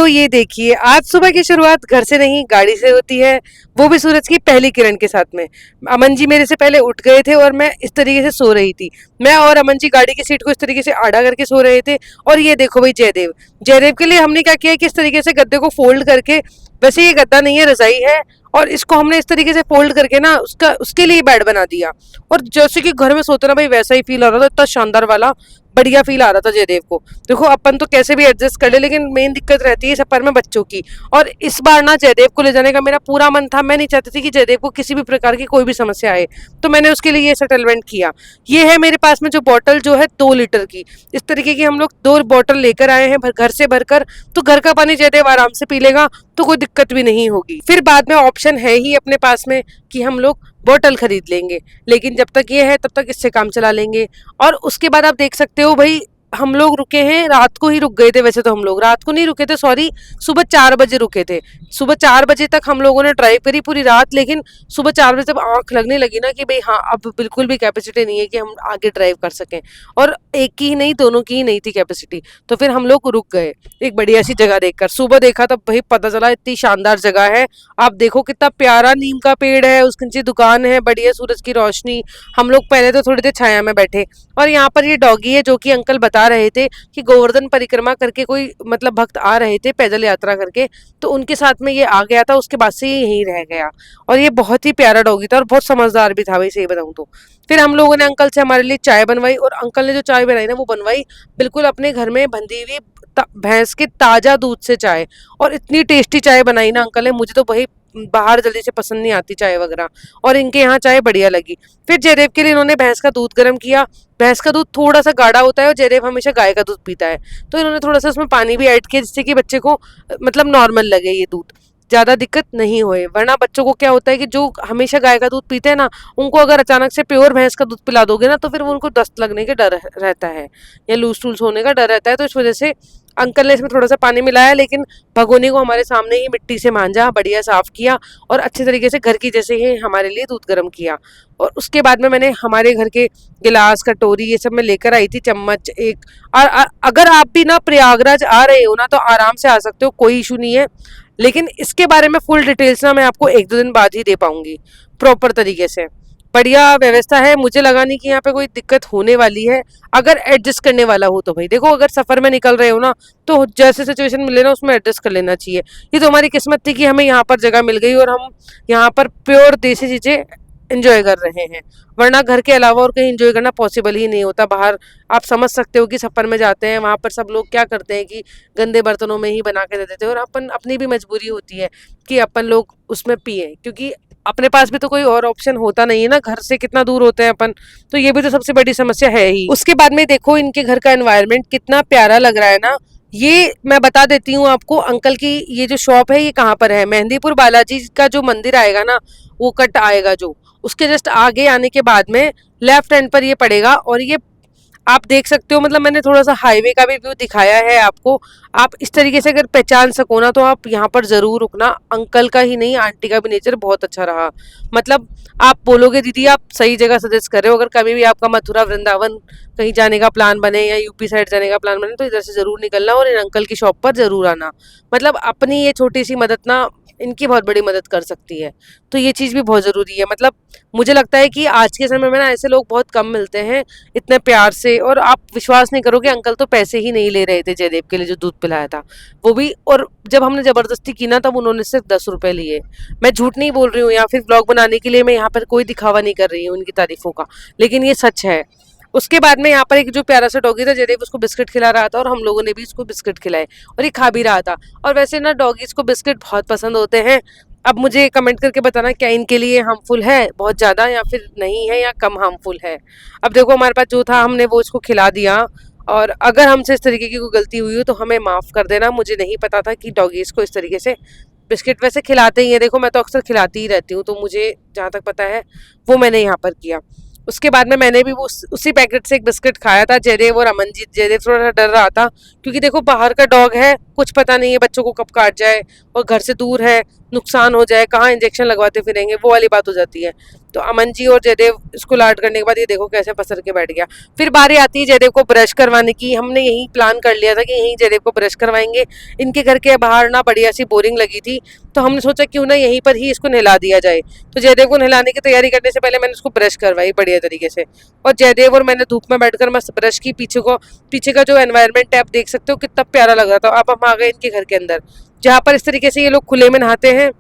ये देखिए, आज सुबह की शुरुआत घर से नहीं गाड़ी से होती है, वो भी सूरज की पहली किरण के साथ में। अमन जी मेरे से पहले उठ गए थे और मैं इस तरीके से सो रही थी। मैं और अमन जी गाड़ी की सीट को इस तरीके से आड़ा करके सो रहे थे। और ये देखो भाई, जयदेव जयदेव के लिए हमने क्या किया कि इस तरीके से गद्दे को फोल्ड करके, वैसे ये गद्दा नहीं है, रजाई है, और इसको हमने इस तरीके से फोल्ड करके ना उसका उसके लिए बेड बना दिया। और जैसे कि घर में सोते ना भाई, वैसा ही फील आ रहा था, इतना शानदार वाला बढ़िया फील आ रहा था जयदेव को। देखो अपन तो कैसे भी एडजस्ट कर ले, लेकिन मेन दिक्कत रहती है सफर में बच्चों की। और इस बार ना जयदेव को ले जाने का मेरा पूरा मन था। मैं नहीं चाहती थी कि जयदेव को किसी भी प्रकार की कोई भी समस्या आए, तो मैंने उसके लिए ये सेटलमेंट किया। ये है मेरे पास में जो बॉटल जो है 2 लीटर की, इस तरीके की हम लोग 2 बॉटल लेकर आए हैं घर से भरकर। तो घर का पानी जयदेव आराम से पी लेगा, तो कोई दिक्कत भी नहीं होगी। फिर बाद में ऑप्शन है ही अपने पास में कि हम लोग बॉटल खरीद लेंगे, लेकिन जब तक ये है तब तक इससे काम चला लेंगे। और उसके बाद आप देख सकते हो भाई, हम लोग रुके हैं, रात को ही रुक गए थे। वैसे तो हम लोग रात को नहीं रुके थे, सॉरी, सुबह 4 बजे रुके थे। सुबह 4 बजे तक हम लोगों ने ड्राइव करी पूरी रात, लेकिन सुबह 4 बजे जब आंख लगने लगी ना कि भाई हाँ, अब बिल्कुल भी कैपेसिटी नहीं है कि हम आगे ड्राइव कर सकें, और एक की ही नहीं, दोनों की ही नहीं थी कैपेसिटी, तो फिर हम लोग रुक गए एक बढ़िया सी जगह देखकर। सुबह देखा तब भाई पता चला इतनी शानदार जगह है। आप देखो कितना प्यारा नीम का पेड़ है, उसके नीचे दुकान है, बढ़िया सूरज की रोशनी। हम लोग पहले तो थोड़ी देर छाया में बैठे, और यहाँ पर ये डॉगी है जो कि अंकल बता रहे थे कि गोवर्धन परिक्रमा करके कोई मतलब भक्त आ रहे थे पैदल यात्रा करके, तो उनके साथ में ये आ गया था, उसके बाद से ये यहीं रह गया। और ये बहुत ही प्यारा डॉगी था और बहुत समझदार भी था भाई, सही बताऊं तो। फिर हम लोगों ने अंकल से हमारे लिए चाय बनवाई, और अंकल ने जो चाय बनाई ना वो बनवाई बिल्कुल अपने घर में बंधी हुई भैंस के ताजा दूध से चाय। और इतनी टेस्टी चाय बनाई ना अंकल ने, मुझे तो वही बाहर जल्दी से पसंद नहीं आती चाय वगैरह, और इनके यहाँ चाय बढ़िया लगी। फिर जयदेव के लिए इन्होंने भैंस का दूध गर्म किया। भैंस का दूध थोड़ा सा गाढ़ा होता है और जयदेव हमेशा गाय का दूध पीता है, तो इन्होंने थोड़ा सा उसमें पानी भी ऐड किया जिससे कि बच्चे को मतलब नॉर्मल लगे ये दूध, ज्यादा दिक्कत नहीं होए। वरना बच्चों को क्या होता है कि जो हमेशा गाय का दूध पीते हैं ना, उनको अगर अचानक से प्योर भैंस का दूध पिला दोगे ना, तो फिर वो उनको दस्त लगने के डर रहता है, या लूज टूल्स होने का डर रहता है। तो इस वजह से अंकल ने इसमें थोड़ा सा पानी मिलाया, लेकिन भगोनी को हमारे सामने ही मिट्टी से मांजा, बढ़िया साफ किया, और अच्छे तरीके से घर की जैसे ही हमारे लिए दूध गर्म किया। और उसके बाद में मैंने हमारे घर के गिलास, कटोरी, ये सब मैं लेकर आई थी, चम्मच एक। और अगर आप भी ना प्रयागराज आ रहे हो ना, तो आराम से आ सकते हो, कोई इशू नहीं है। लेकिन इसके बारे में फुल डिटेल्स ना मैं आपको 1-2 दिन बाद ही दे पाऊंगी प्रॉपर तरीके से। बढ़िया व्यवस्था है, मुझे लगा नहीं कि यहाँ पे कोई दिक्कत होने वाली है। अगर एडजस्ट करने वाला हो तो भाई देखो, अगर सफर में निकल रहे हो ना, तो जैसे सिचुएशन मिले ना उसमें एडजस्ट कर लेना चाहिए। ये तो हमारी किस्मत थी कि हमें यहाँ पर जगह मिल गई और हम यहाँ पर प्योर देसी चीजें एंजॉय कर रहे हैं। वरना घर के अलावा और कहीं एंजॉय करना पॉसिबल ही नहीं होता बाहर। आप समझ सकते हो कि सफर में जाते हैं, वहां पर सब लोग क्या करते हैं कि गंदे बर्तनों में ही बना के दे देते हैं, और अपन अपनी भी मजबूरी होती है कि अपन लोग उसमें पिए, क्योंकि अपने पास भी तो कोई और ऑप्शन होता नहीं है ना, घर से कितना दूर होते हैं अपन। तो ये भी तो सबसे बड़ी समस्या है ही। उसके बाद में देखो इनके घर का एनवायरनमेंट कितना प्यारा लग रहा है ना। ये मैं बता देती हूँ आपको, अंकल की ये जो शॉप है ये कहाँ पर है, मेहंदीपुर बालाजी का जो मंदिर आएगा ना, वो कट आएगा जो, उसके जस्ट आगे आने के बाद में लेफ्ट हैंड पर ये पड़ेगा। और ये आप देख सकते हो, मतलब मैंने थोड़ा सा हाईवे का भी व्यू दिखाया है आपको। आप इस तरीके से अगर पहचान सको ना, तो आप यहाँ पर जरूर रुकना। अंकल का ही नहीं, आंटी का भी नेचर बहुत अच्छा रहा। मतलब आप बोलोगे दीदी आप सही जगह सजेस्ट कर रहे हो, अगर कभी भी आपका मथुरा वृंदावन कहीं जाने का प्लान बने या यूपी साइड जाने का प्लान बने, तो इधर से जरूर निकलना और इन अंकल की शॉप पर जरूर आना। मतलब अपनी ये छोटी सी मदद ना इनकी बहुत बड़ी मदद कर सकती है। तो ये चीज़ भी बहुत ज़रूरी है। मतलब मुझे लगता है कि आज के समय में ना ऐसे लोग बहुत कम मिलते हैं इतने प्यार से। और आप विश्वास नहीं करोगे, अंकल तो पैसे ही नहीं ले रहे थे जयदेव के लिए जो दूध पिलाया था, वो भी। और जब हमने ज़बरदस्ती की ना, तब उन्होंने सिर्फ 10 रुपए लिए। मैं झूठ नहीं बोल रही हूँ, या फिर ब्लॉग बनाने के लिए मैं यहाँ पर कोई दिखावा नहीं कर रही हूँ उनकी तारीफों का, लेकिन ये सच है। उसके बाद में यहाँ पर एक जो प्यारा सा डॉगी था, जयदेव उसको बिस्किट खिला रहा था, और हम लोगों ने भी उसको बिस्किट खिलाए, और ये खा भी रहा था। और वैसे ना डॉगीज को बिस्किट बहुत पसंद होते हैं। अब मुझे कमेंट करके बताना क्या इनके लिए हार्मफुल है बहुत ज़्यादा, या फिर नहीं है, या कम हार्मफुल है। अब देखो हमारे पास जो था हमने वो इसको खिला दिया। और अगर हमसे इस तरीके की कोई गलती हुई हो तो हमें माफ़ कर देना। मुझे नहीं पता था कि डॉगीज़ को इस तरीके से बिस्किट वैसे खिलाते ही हैं, देखो मैं तो अक्सर खिलाती ही रहती हूँ, तो मुझे जहाँ तक पता है वो मैंने यहाँ पर किया। उसके बाद में मैंने भी वो उसी पैकेट से एक बिस्किट खाया था। जयदेव और अमनजीत, जयदेव थोड़ा सा डर रहा था, क्योंकि देखो बाहर का डॉग है, कुछ पता नहीं है बच्चों को कब काट जाए, और घर से दूर है, नुकसान हो जाए, कहाँ इंजेक्शन लगवाते फिरेंगे, वो वाली बात हो जाती है। तो अमन जी और जयदेव इसको लाड करने के बाद ये देखो कैसे पसर के बैठ गया। फिर बारी आती है जयदेव को ब्रश करवाने की। हमने यही प्लान कर लिया था कि यहीं जयदेव को ब्रश करवाएंगे। इनके घर के बाहर ना बढ़िया सी बोरिंग लगी थी, तो हमने सोचा क्यों ना यहीं पर ही इसको नहला दिया जाए। तो जयदेव को नहलाने की तैयारी करने से पहले मैंने उसको ब्रश करवाई बढ़िया तरीके से, और जयदेव और मैंने धूप में बैठकर मस्त ब्रश की। पीछे का जो एनवायरनमेंट है आप देख सकते हो कितना प्यारा लग रहा था। अब हम आ गए इनके घर के अंदर, जहाँ पर इस तरीके से ये लोग खुले में नहाते हैं।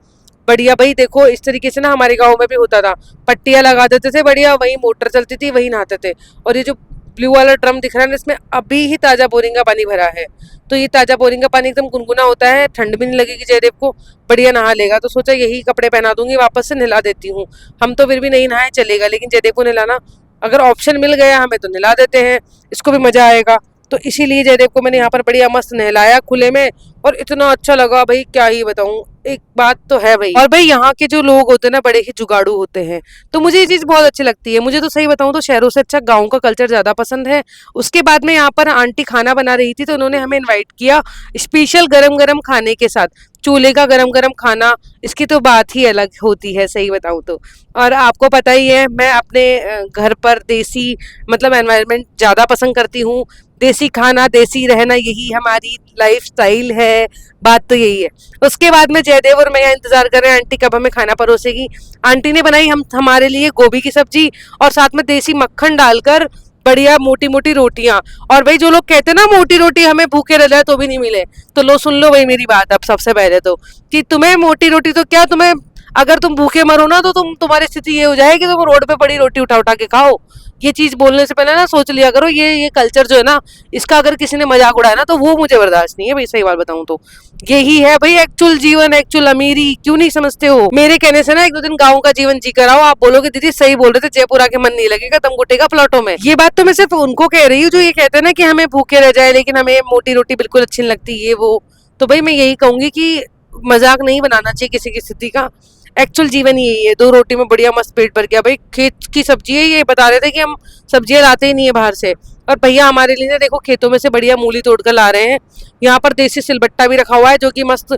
बढ़िया भाई देखो इस तरीके से ना हमारे गांव में भी होता था, पट्टियां लगा देते थे बढ़िया, वही मोटर चलती थी वही नहाते थे। और ये जो ब्लू वाला ड्रम दिख रहा है ना, इसमें अभी ही ताजा बोरिंग का पानी भरा है। तो ये ताजा बोरिंग का पानी एकदम गुनगुना होता है, ठंड भी नहीं लगेगी जयदेव को, बढ़िया नहा लेगा। तो सोचा यही कपड़े पहना दूंगी, वापस से नहला देती हूँ। हम तो फिर भी नहीं नहाए चलेगा, लेकिन जयदेव को नहलाना अगर ऑप्शन मिल गया हमें तो नहला देते हैं, इसको भी मजा आएगा। तो इसीलिए जयदेव को मैंने यहाँ पर बढ़िया मस्त नहलाया खुले में, और इतना अच्छा लगा भाई क्या ही बताऊं। एक बात तो है भाई, और भाई यहाँ के जो लोग होते हैं ना बड़े ही जुगाड़ू होते हैं, तो मुझे ये चीज बहुत अच्छी लगती है। मुझे तो सही बताऊं तो शहरों से अच्छा गाँव का कल्चर ज्यादा पसंद है। उसके बाद में यहाँ पर आंटी खाना बना रही थी, तो उन्होंने हमें इन्वाइट किया स्पेशल गरम गरम खाने के साथ। चूल्हे का गरम गरम खाना, इसकी तो बात ही अलग होती है सही बताऊं तो। और आपको पता ही है मैं अपने घर पर देसी मतलब एनवायरनमेंट ज्यादा पसंद करती हूँ। देसी खाना देसी रहना यही हमारी लाइफ स्टाइल है, बात तो यही है। उसके बाद में जयदेव और मैं यहाँ इंतजार कर रहे हैं आंटी कब हमें खाना परोसेगी। आंटी ने बनाई हमारे लिए गोभी की सब्जी, और साथ में देसी मक्खन डालकर बढ़िया मोटी मोटी रोटियां। और भाई जो लोग कहते हैं ना मोटी रोटी हमें भूखे रह जाए तो भी नहीं मिले, तो लो सुन लो भाई मेरी बात अब सबसे पहले तो, कि तुम्हें मोटी रोटी तो क्या, तुम्हें अगर तुम भूखे मरो ना तो तुम्हारी स्थिति ये हो जाएगी तुम रोड पे पड़ी रोटी उठा उठा के खाओ। ये चीज बोलने से पहले ना सोच लिया करो, ये कल्चर जो है ना इसका अगर किसी ने मजाक उड़ाया ना तो वो मुझे बर्दाश्त नहीं है भाई, सही बात बताऊं तो। यही है भाई एक्चुअल जीवन, एक्चुअल अमीरी, क्यों नहीं समझते हो। मेरे कहने से ना एक दो दिन गाँव का जीवन जी कर आओ, आप बोलोगे दीदी सही बोल रहे थे, जयपुर आके मन नहीं लगेगा, दम घुटेगा प्लॉटों में। ये बात तो मैं सिर्फ उनको कह रही हूँ जो ये कहते हैं ना कि हमें भूखे रह जाए लेकिन हमें मोटी रोटी बिल्कुल अच्छी नहीं लगती ये वो। तो भाई मैं यही कहूंगी कि मजाक नहीं बनाना चाहिए किसी की स्थिति का, एक्चुअल जीवन ही यही है। दो रोटी में बढ़िया मस्त पेट भर गया। भाई खेत की सब्जी है, ये बता रहे थे कि हम सब्जियां लाते ही नहीं है बाहर से, और भैया हमारे लिए ना देखो खेतों में से बढ़िया मूली तोड़ कर ला रहे हैं। यहाँ पर देसी सिलबट्टा भी रखा हुआ है जो कि मस्त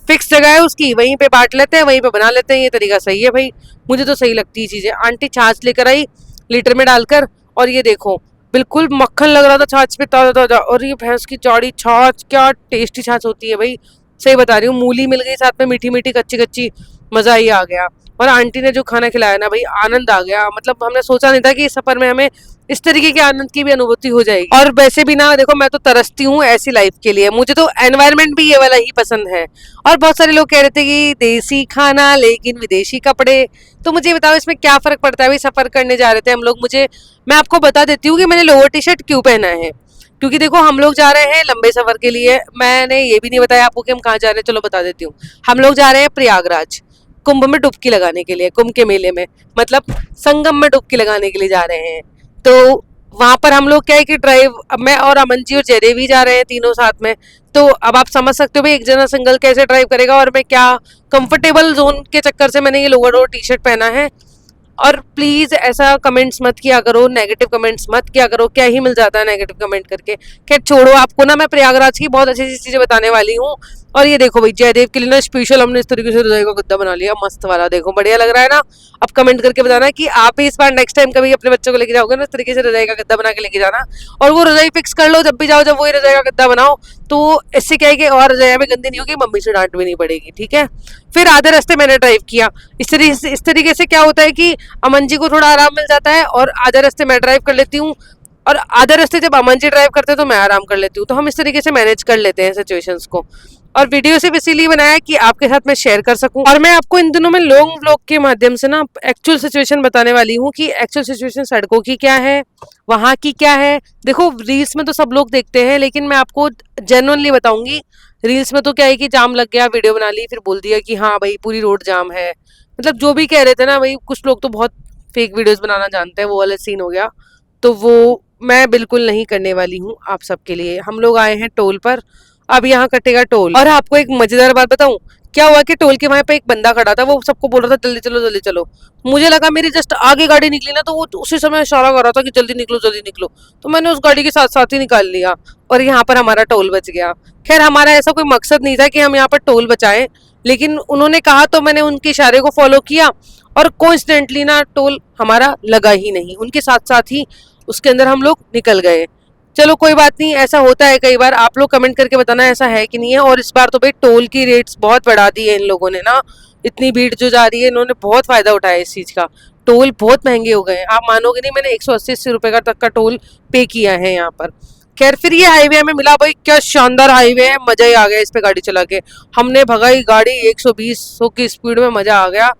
फिक्स जगह है उसकी, वहीं पे बांट लेते हैं वहीं पे बना लेते हैं। ये तरीका सही है भाई, मुझे तो सही लगती है चीजें। आंटी छाछ लेकर आई लीटर में डालकर, और ये देखो बिल्कुल मक्खन लग रहा था छाछ पे ताजा ताजा, और ये भैंस की चौड़ी छाछ क्या टेस्टी छाछ होती है भाई, सही बता रही हूँ। मूली मिल गई साथ में मीठी मीठी कच्ची कच्ची, मजा ही आ गया। और आंटी ने जो खाना खिलाया ना भाई आनंद आ गया, मतलब हमने सोचा नहीं था कि इस सफर में हमें इस तरीके के आनंद की भी अनुभूति हो जाएगी। और वैसे भी ना देखो मैं तो तरसती हूँ ऐसी लाइफ के लिए, मुझे तो एनवायरनमेंट भी ये वाला ही पसंद है। और बहुत सारे लोग कह रहे थे कि देसी खाना लेकिन विदेशी कपड़े, तो मुझे बताओ इसमें क्या फर्क पड़ता है भाई। सफर करने जा रहे थे हम लोग, मैं आपको बता देती हूँ कि मैंने लोअर टी शर्ट क्यों पहना है। क्योंकि देखो हम लोग जा रहे हैं लंबे सफर के लिए, मैंने ये भी नहीं बताया आपको कि हम कहाँ जा रहे हैं, चलो बता देती हूँ। हम लोग जा रहे हैं प्रयागराज कुंभ में डुबकी लगाने के लिए, कुंभ के मेले में, मतलब संगम में डुबकी लगाने के लिए जा रहे हैं। तो वहां पर हम लोग क्या है कि ड्राइव, अब मैं और अमन जी और जयदेव ही जा रहे हैं तीनों साथ में। तो अब आप समझ सकते हो भाई एक जना सिंगल कैसे ड्राइव करेगा, और मैं क्या कंफर्टेबल जोन के चक्कर से मैंने ये लोअर और टी शर्ट पहना है। और प्लीज ऐसा कमेंट्स मत किया करो, नेगेटिव कमेंट्स मत किया करो, क्या ही मिल जाता है नेगेटिव कमेंट करके। खैर छोड़ो, आपको ना मैं प्रयागराज की बहुत अच्छी अच्छी चीजें बताने वाली हूँ। और ये देखो भाई जयदेव के लिए ना स्पेशल हमने इस तरीके से रजाई का गद्दा बना लिया मस्त वाला, देखो बढ़िया लग रहा है ना। अब कमेंट करके बताना कि आप भी इस बार नेक्स्ट टाइम कभी अपने बच्चों को लेके जाओगे ना इस तरीके से रजाई का गद्दा बना के लेके जाना। और वो रजाई फिक्स कर लो जब भी जाओ, जब वही रजाई का गद्दा बनाओ, तो इससे क्या है कि और रजाई में गंदी नहीं होगी, मम्मी से डांट भी नहीं पड़ेगी, ठीक है। फिर आधे रास्ते मैंने ड्राइव किया। इस तरीके से क्या होता है कि अमन जी को थोड़ा आराम मिल जाता है, और आधे रास्ते मैं ड्राइव कर लेती हूँ, और आधे रास्ते जब अमन जी ड्राइव करते हैं तो मैं आराम कर लेती हूँ। तो हम इस तरीके से मैनेज कर लेते हैं सिचुएशंस को। और वीडियो सिर्फ इसीलिए बनाया कि आपके साथ मैं शेयर कर सकूं, और मैं आपको इन दिनों में लॉन्ग व्लॉग के माध्यम से ना एक्चुअल सिचुएशन बताने वाली हूँ कि एक्चुअल सिचुएशन सड़कों की क्या है, वहाँ की क्या है। देखो रील्स में तो सब लोग देखते हैं, लेकिन मैं आपको जेन्युइनली बताऊंगी। रील्स में तो क्या है कि जाम लग गया, वीडियो बना ली, फिर बोल दिया कि हाँ भाई पूरी रोड जाम है, मतलब जो भी कह रहे थे ना भाई, कुछ लोग तो बहुत फेक वीडियोस बनाना जानते हैं, वो वाला सीन हो गया। तो वो मैं बिल्कुल नहीं करने वाली हूँ आप सबके लिए। हम लोग आए हैं टोल पर, अब यहाँ कटेगा टोल। और आपको एक मजेदार बात बताऊं क्या हुआ कि टोल के वहां पे एक बंदा खड़ा था, वो सबको बोल रहा था जल्दी चलो जल्दी चलो। मुझे लगा मेरी जस्ट आगे गाड़ी निकली ना, तो वो उसी समय इशारा कर रहा था कि जल्दी निकलो जल्दी निकलो। तो मैंने उस गाड़ी के साथ साथ ही निकाल लिया और यहाँ पर हमारा टोल बच गया। खैर हमारा ऐसा कोई मकसद नहीं था कि हम यहाँ पर टोल बचाएं, लेकिन उन्होंने कहा तो मैंने उनके इशारे को फॉलो किया और कोइंसिडेंटली ना टोल हमारा लगा ही नहीं, उनके साथ साथ ही उसके अंदर हम लोग निकल गए। चलो कोई बात नहीं, ऐसा होता है कई बार। आप लोग कमेंट करके बताना ऐसा है कि नहीं है। और इस बार तो भाई टोल की रेट्स बहुत बढ़ा दी है इन लोगों ने ना, इतनी भीड़ जो जा रही है, इन्होंने बहुत फायदा उठाया इस चीज का। टोल बहुत महंगे हो गए हैं, आप मानोगे नहीं, मैंने 180-80 रुपए का तक का टोल पे किया है यहाँ पर। खैर फिर ये हाईवे हमें मिला, भाई क्या शानदार हाईवे है, मजा ही आ गया इस पे गाड़ी चला के। हमने भगाई गाड़ी 120 की स्पीड में, मजा आ गया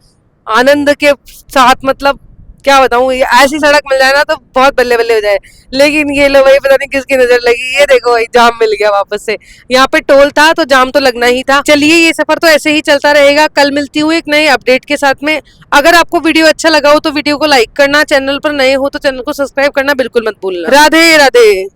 आनंद के साथ। मतलब क्या बताऊं, ये ऐसी सड़क मिल जाए ना तो बहुत बल्ले बल्ले हो जाए। लेकिन ये लो भाई, पता नहीं किसकी नजर लगी, ये देखो भाई जाम मिल गया वापस से। यहाँ पे टोल था तो जाम तो लगना ही था। चलिए ये सफर तो ऐसे ही चलता रहेगा, कल मिलती हूँ एक नए अपडेट के साथ में। अगर आपको वीडियो अच्छा लगा हो तो वीडियो को लाइक करना, चैनल पर नए हो तो चैनल को सब्सक्राइब करना बिल्कुल मत भूलना। राधे राधे।